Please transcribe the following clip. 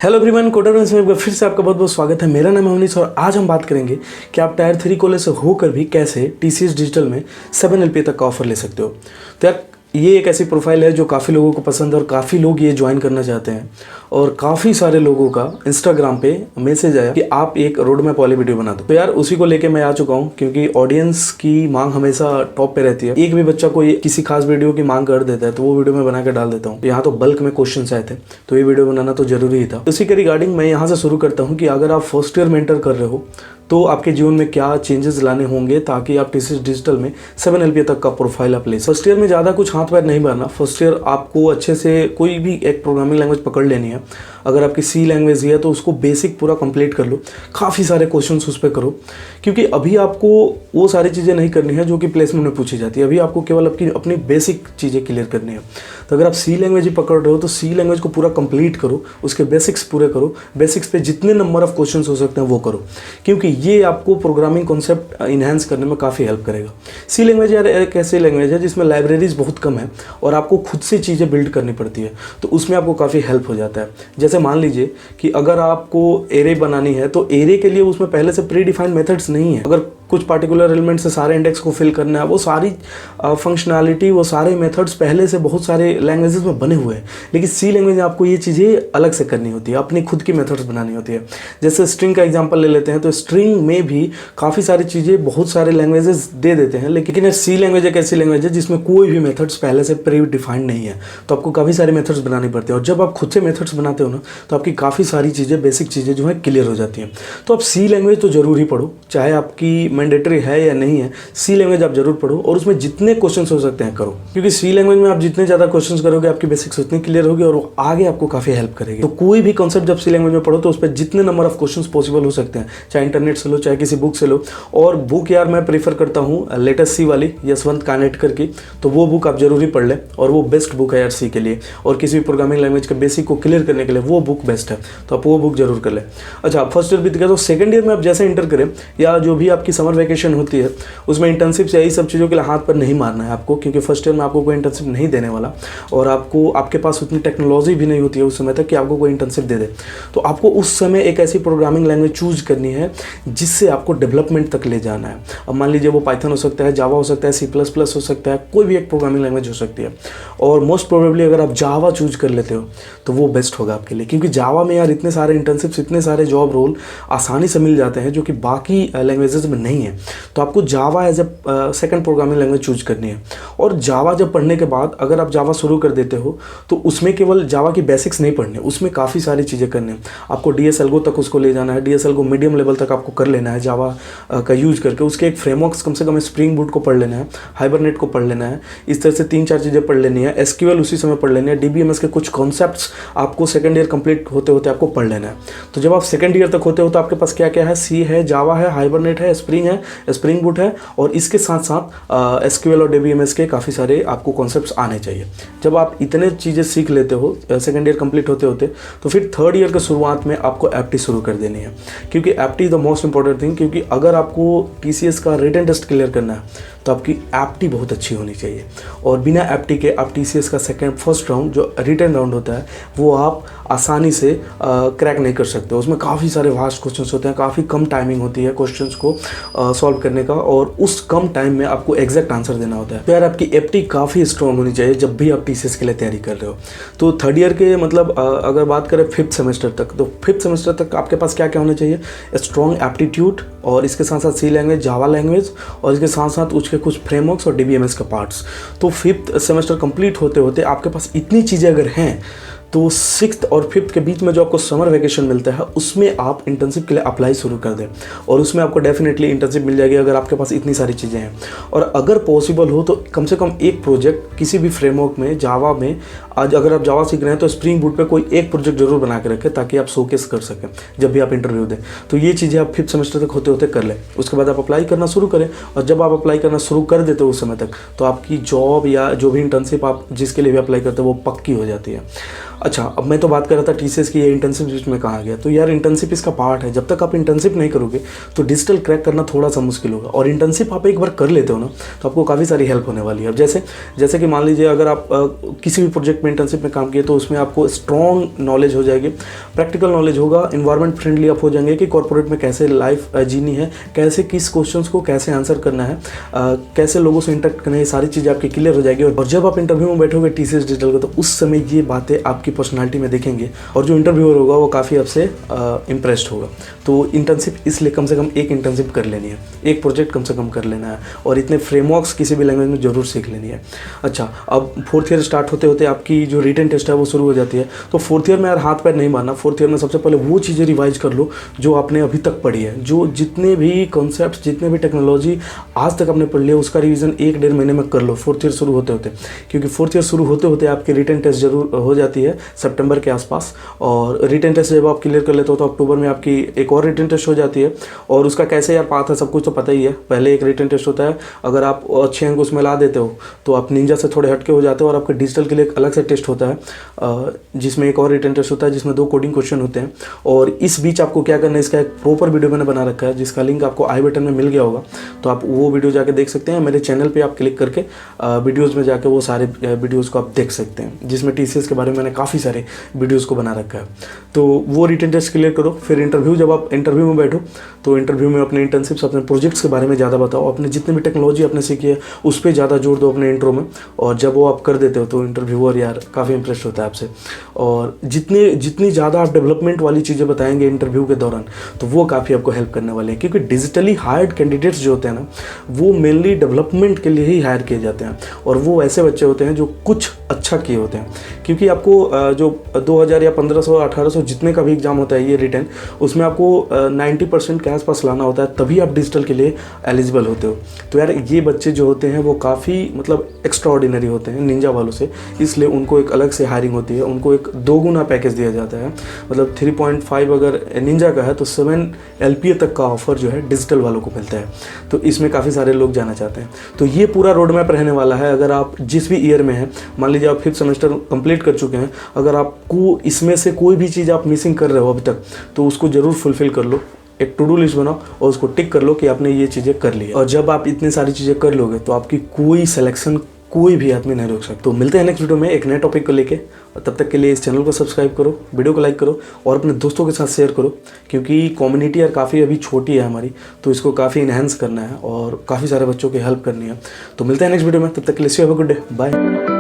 Hello everyone, Kota में एक बार फिर से आपका बहुत बहुत स्वागत है। मेरा नाम है अवनीश और आज हम बात करेंगे कि आप टायर 3 कॉलेज से होकर भी कैसे टीसीएस डिजिटल में 7 LPA तक का ऑफर ले सकते हो। तो यार ये एक ऐसी प्रोफाइल है जो काफ़ी लोगों को पसंद है और काफ़ी लोग ये ज्वाइन करना चाहते हैं और काफ़ी सारे लोगों का इंस्टाग्राम पे मैसेज आया कि आप एक रोड मैप वाली वीडियो बना दो। तो यार उसी को लेके मैं आ चुका हूँ क्योंकि ऑडियंस की मांग हमेशा टॉप पे रहती है। एक भी बच्चा कोई किसी खास वीडियो की मांग कर देता है तो वो वीडियो मैं बना के डाल देता हूँ। यहाँ तो बल्क में क्वेश्चन आए थे तो ये वीडियो बनाना तो जरूरी ही था। उसी के रिगार्डिंग मैं यहाँ से शुरू करता हूँ कि अगर आप फर्स्ट ईयर में एंटर कर रहे हो तो आपके जीवन में क्या चेंजेस लाने होंगे ताकि आप टीसीएस डिजिटल में 7 LPA तक का प्रोफाइल आप ले। फर्स्ट ईयर में ज़्यादा कुछ हाथ पैर नहीं भरना। फर्स्ट ईयर आपको अच्छे से कोई भी एक प्रोग्रामिंग लैंग्वेज पकड़ लेनी है। अगर आपकी सी लैंग्वेज है तो उसको बेसिक पूरा कंप्लीट कर लो, काफ़ी सारे क्वेश्चंस उस पर करो क्योंकि अभी आपको वो सारी चीज़ें नहीं करनी है जो कि प्लेसमेंट में पूछी जाती है। अभी आपको केवल अपनी बेसिक चीज़ें क्लियर करनी है। तो अगर आप सी लैंग्वेज ही पकड़ रहे हो तो सी लैंग्वेज को पूरा कंप्लीट करो, उसके बेसिक्स पूरे करो। बेसिक्स पे जितने नंबर ऑफ क्वेश्चंस हो सकते हैं वो करो क्योंकि ये आपको प्रोग्रामिंग कॉन्सेप्ट इन्हांस करने में काफ़ी हेल्प करेगा। सी लैंग्वेज यार एक ऐसी लैंग्वेज है जिसमें लाइब्रेरीज बहुत कम है और आपको खुद से चीज़ें बिल्ड करनी पड़ती है, तो उसमें आपको काफ़ी हेल्प हो जाता है। जैसे मान लीजिए कि अगर आपको एरे बनानी है तो एरे के लिए उसमें पहले से प्री डिफाइंड मेथड्स नहीं है। अगर कुछ पार्टिकुलर एलिमेंट से सारे इंडेक्स को फिल करना है, वो सारी फंक्शनैलिटी, वो सारे मेथड्स पहले से बहुत सारे लैंग्वेजेस में बने हुए हैं। लेकिन सी लैंग्वेज में आपको ये चीज़ें अलग से करनी होती है, अपनी खुद की मेथड्स बनानी होती है। जैसे स्ट्रिंग का एग्जांपल ले लेते हैं तो स्ट्रिंग में भी काफ़ी सारी चीज़ें बहुत सारे लैंग्वेजेस दे देते हैं, लेकिन सी लैंग्वेज एक ऐसी लैंग्वेज है जिसमें कोई भी मेथड्स पहले से प्री डिफाइंड नहीं है, तो आपको काफ़ी सारे मेथड्स बनानी पड़ती है। और जब आप खुद से मेथड्स बनाते हो ना तो आपकी काफ़ी सारी चीज़ें, बेसिक चीज़ें जो है क्लियर हो जाती हैं। तो आप सी लैंग्वेज तो जरूर ही पढ़ो, चाहे आपकी मैंडेटरी है या नहीं है, सी लैंग्वेज आप जरूर पढ़ो और उसमें जितने क्वेश्चंस हो सकते हैं करो क्योंकि सी लैंग्वेज में आप जितने ज़्यादा क्वेश्चंस करोगे आपकी बेसिक्स उतनी क्लियर होगी और वो आगे आपको काफ़ी हेल्प करेगी। तो कोई भी कॉन्सेप्ट जब सी लैंग्वेज में पढ़ो तो उस पर जितने नंबर ऑफ क्वेश्चंस पॉसिबल हो सकते हैं, चाहे इंटरनेट से लो चाहे किसी बुक से लो। और बुक यार मैं प्रीफर करता हूँ लेटेस्ट सी वाली यशवंत कानेटकर की, तो वो बुक आप जरूरी पढ़ लें और वो बेस्ट बुक है यार सी के लिए। और किसी भी प्रोग्रामिंग लैंग्वेज के बेसिक को क्लियर करने के लिए वो बुक बेस्ट है, तो आप वो बुक जरूर कर लें। अच्छा, फर्स्ट ईयर बीत गया तो सेकंड ईयर में आप जैसे इंटर करें या जो भी आपकी समर वेकेशन होती है उसमें इंटर्नशिप्स यही सब चीज़ों के लिए हाथ पर नहीं मारना है आपको, क्योंकि फर्स्ट ईयर में आपको कोई इंटर्नशिप नहीं देने वाला और आपके पास उतनी टेक्नोलॉजी भी नहीं होती है उस समय तक कि आपको कोई इंटर्नशिप दे दे। तो आपको उस समय एक ऐसी प्रोग्रामिंग लैंग्वेज चूज करनी है जिससे आपको डेवलपमेंट तक ले जाना है। अब मान लीजिए वो पाइथन हो सकता है, जावा हो सकता है, C++ हो सकता है, कोई भी एक प्रोग्रामिंग लैंग्वेज हो सकती है। और मोस्ट प्रोबेबली अगर आप जावा चूज कर लेते हो तो वो बेस्ट होगा आपके लिए, क्योंकि जावा में यार इतने सारे इंटर्नशिप्स, इतने सारे जॉब रोल आसानी से मिल जाते हैं जो कि बाकी लैंग्वेजेस में नहीं है। तो आपको Java as a second programming language choose करनी है। और जावा जब पढ़ने के बाद अगर आप जावा शुरू कर देते हो तो उसमें केवल जावा की बेसिक्स नहीं पढ़ने, उसमें काफ़ी सारी चीज़ें करनी है। आपको DSLGO तक उसको ले जाना है, DSLGO मीडियम लेवल तक आपको कर लेना है जावा का यूज करके। उसके एक फ्रेमवर्क्स कम से कम स्प्रिंग बूट को पढ़ लेना है, हाइबरनेट को पढ़ लेना है, इस तरह से 3-4 चीज़ें पढ़ लेनी है। SQL उसी समय पढ़ लेनी है। DBMS के कुछ कॉन्सेप्ट्स आपको सेकंड ईयर कंप्लीट होते होते आपको पढ़ लेना है। तो जब आप सेकंड ईयर तक होते हो तो आपके पास क्या क्या है, सी है, जावा है, हाइबरनेट है, स्प्रिंग बूट है और इसके साथ साथ SQL और DBMS के काफ़ी सारे आपको कॉन्सेप्ट्स आने चाहिए। जब आप इतने चीज़ें सीख लेते हो सेकंड ईयर कंप्लीट होते होते तो फिर थर्ड ईयर के शुरुआत में आपको एप्टी शुरू कर देनी है, क्योंकि apti is the most important thing. क्योंकि अगर आपको TCS का रिटन टेस्ट क्लियर करना है तो आपकी एप्टी बहुत अच्छी होनी चाहिए और बिना एप्टी के आप TCS का फर्स्ट राउंड जो रिटन राउंड होता है वो आप आसानी से क्रैक नहीं कर सकते। उसमें काफ़ी सारे वास्ट क्वेश्चंस होते हैं, काफ़ी कम टाइमिंग होती है क्वेश्चंस को सॉल्व करने का और उस कम टाइम में आपको एग्जैक्ट आंसर देना होता है। तो यार आपकी एप्टी काफ़ी स्ट्रॉन्ग होनी चाहिए जब भी आप TCS के लिए तैयारी कर रहे हो। तो थर्ड ईयर के मतलब अगर बात करें 5th सेमेस्टर तक, तो 5th सेमेस्टर तक आपके पास क्या क्या होना चाहिए, स्ट्रॉन्ग एप्टीट्यूड और इसके साथ साथ सी लैंग्वेज, जावा लैंग्वेज और इसके साथ साथ उसके कुछ फ्रेमवर्क्स और DBMS के पार्ट्स। तो 5th सेमेस्टर कंप्लीट होते होते आपके पास इतनी चीज़ें अगर हैं तो 6th और 5th के बीच में जो आपको समर वेकेशन मिलता है उसमें आप इंटर्नशिप के लिए अप्लाई शुरू कर दें और उसमें आपको डेफिनेटली इंटर्नशिप मिल जाएगी अगर आपके पास इतनी सारी चीज़ें हैं। और अगर पॉसिबल हो तो कम से कम एक प्रोजेक्ट किसी भी फ्रेमवर्क में, जावा में, आज अगर आप जावा सीख रहे हैं तो स्प्रिंग बूट पे कोई एक प्रोजेक्ट जरूर बना के रखें ताकि आप शोकेस कर सकें जब भी आप इंटरव्यू दें। तो ये चीज़ें आप 5th सेमेस्टर तक होते होते कर लें, उसके बाद आप अप्लाई करना शुरू करें और जब आप अप्लाई करना शुरू कर देते हो उस समय तक तो आपकी जॉब या जो भी इंटर्नशिप आप जिसके लिए भी अप्लाई करते हो वो पक्की हो जाती है। अच्छा, अब मैं तो बात कर रहा था टीसीएस की, ये इंटर्नशिप बीच में कहाँ गया। तो यार इंटर्नशिप इसका पार्ट है। जब तक आप इंटर्नशिप नहीं करोगे तो डिजिटल क्रैक करना थोड़ा सा मुश्किल होगा। और इंटर्नशिप आप एक बार कर लेते हो ना तो आपको काफ़ी सारी हेल्प होने वाली है। अब जैसे कि मान लीजिए अगर आप किसी भी प्रोजेक्ट में इंटर्नशिप में काम किए तो उसमें आपको स्ट्रॉन्ग नॉलेज हो जाएगी, प्रैक्टिकल नॉलेज होगा, इन्वायरमेंट फ्रेंडली आप हो जाएंगे कि कॉर्पोरेट में कैसे लाइफ जीनी है, कैसे किस क्वेश्चंस को कैसे आंसर करना है, कैसे लोगों से इंटरेक्ट करना है, ये सारी चीज़ें आपकी क्लियर हो जाएगी। और जब आप इंटरव्यू में बैठोगे टीसीएस डिजिटल का तो उस समय ये बातें आपकी पर्सनालिटी में देखेंगे और जो इंटरव्यूअर होगा वो काफ़ी आपसे इम्प्रेस्ड होगा। तो इंटर्नशिप इसलिए कम से कम एक इंटर्नशिप कर लेनी है, एक प्रोजेक्ट कम से कम कर लेना है और इतने फ्रेमवर्क्स किसी भी लैंग्वेज में जरूर सीख लेनी है। अच्छा, अब फोर्थ ईयर स्टार्ट होते होते आपकी जो रिटन टेस्ट है वो शुरू हो जाती है। तो फोर्थ ईयर में यार हाथ पैर नहीं मारना। फोर्थ ईयर में सबसे पहले वो चीज़ें रिवाइज कर लो जो आपने अभी तक पढ़ी है, जो जितने भी कॉन्सेप्ट, जितने भी टेक्नोलॉजी आज तक आपने पढ़ लिया उसका रिवीजन 1-1.5 महीने में कर लो फोर्थ ईयर शुरू होते होते। क्योंकि फोर्थ ईयर शुरू होते होते आपकी रिटन टेस्ट जरूर हो जाती है सितंबर के आसपास। और रिटन टेस्ट जब आप क्लियर कर लेते हो तो अक्टूबर में आपकी एक और रिटन टेस्ट हो जाती है। और उसका कैसे यार पाथ है सब कुछ तो पता ही है। पहले एक रिटन टेस्ट होता है, अगर आप अच्छे अंक उसमें ला देते हो तो आप निंजा से थोड़े हटके हो जाते हो। और आपके डिजिटल के लिए एक अलग से टेस्ट होता है जिसमें एक और रिटन टेस्ट होता है जिसमें 2 कोडिंग क्वेश्चन होते हैं। और इस बीच आपको क्या करना है, इसका एक प्रॉपर वीडियो मैंने बना रखा है जिसका लिंक आपको आई बटन में मिल गया होगा, तो आप वो वीडियो जाके देख सकते हैं। मेरे चैनल पे आप क्लिक करके वीडियोस में जाके वो सारे वीडियोस को आप देख सकते हैं जिसमें टीसीएस के बारे में मैंने काफ़ी सारे वीडियोस को बना रखा है। तो वो रिटन टेस्ट क्लियर करो। फिर इंटरव्यू, जब आप इंटरव्यू में बैठो तो इंटरव्यू में अपने इंटर्नशिप्स, अपने प्रोजेक्ट्स के बारे में ज़्यादा बताओ, अपने जितने भी टेक्नोलॉजी आपने सीखी है उस पर ज़्यादा जोर दो अपने इंट्रो में। और जब वो आप कर देते हो तो इंटरव्यूअर यार काफ़ी इंप्रेस होता है आपसे। और जितनी ज़्यादा आप डेवलपमेंट वाली चीज़ें बताएंगे इंटरव्यू के दौरान तो वो काफ़ी आपको हेल्प करने वाले हैं। क्योंकि डिजिटली हायर्ड कैंडिडेट्स जो होते हैं ना वो मेनली डेवलपमेंट के लिए ही हायर किए जाते हैं। और वो ऐसे बच्चे होते हैं जो कुछ अच्छा किए होते हैं। क्योंकि आपको जो 2000 या 1500 1800 जितने का भी एग्जाम होता है ये रिटन, उसमें आपको 90% के आसपास लाना होता है, तभी आप डिजिटल के लिए एलिजिबल होते हो। तो यार ये बच्चे जो होते हैं वो काफ़ी मतलब एक्स्ट्रा ऑर्डिनरी होते हैं निंजा वालों से, इसलिए उनको एक अलग से हायरिंग होती है। उनको एक 2 गुना पैकेज दिया जाता है। मतलब 3.5 अगर निंजा का है तो 7 LPA तक का ऑफर जो है डिजिटल वालों को मिलता है। तो इसमें काफ़ी सारे लोग जाना चाहते हैं। तो ये पूरा रोड मैप रहने वाला है। अगर आप जिस भी ईयर में हैं, मान लीजिए आप 5th सेमेस्टर कंप्लीट कर चुके हैं, अगर आपको इसमें से कोई भी चीज़ आप मिसिंग कर रहे हो अभी तक तो उसको ज़रूर फुलफिल कर लो। एक टू डू लिस्ट बनाओ और उसको टिक कर लो कि आपने ये चीज़ें कर ली है। और जब आप इतनी सारी चीज़ें कर लोगे तो आपकी कोई सिलेक्शन कोई भी आदमी नहीं रोक सकता। तो मिलते हैं नेक्स्ट वीडियो में एक नए टॉपिक को लेके। और तब तक के लिए इस चैनल को सब्सक्राइब करो, वीडियो को लाइक करो और अपने दोस्तों के साथ शेयर करो। क्योंकि कम्युनिटी यार काफ़ी अभी छोटी है हमारी, तो इसको काफ़ी इन्हेंस करना है और काफ़ी सारे बच्चों की हेल्प करनी है। तो मिलते हैं नेक्स्ट वीडियो में, तब तक के लिए have a good day, bye.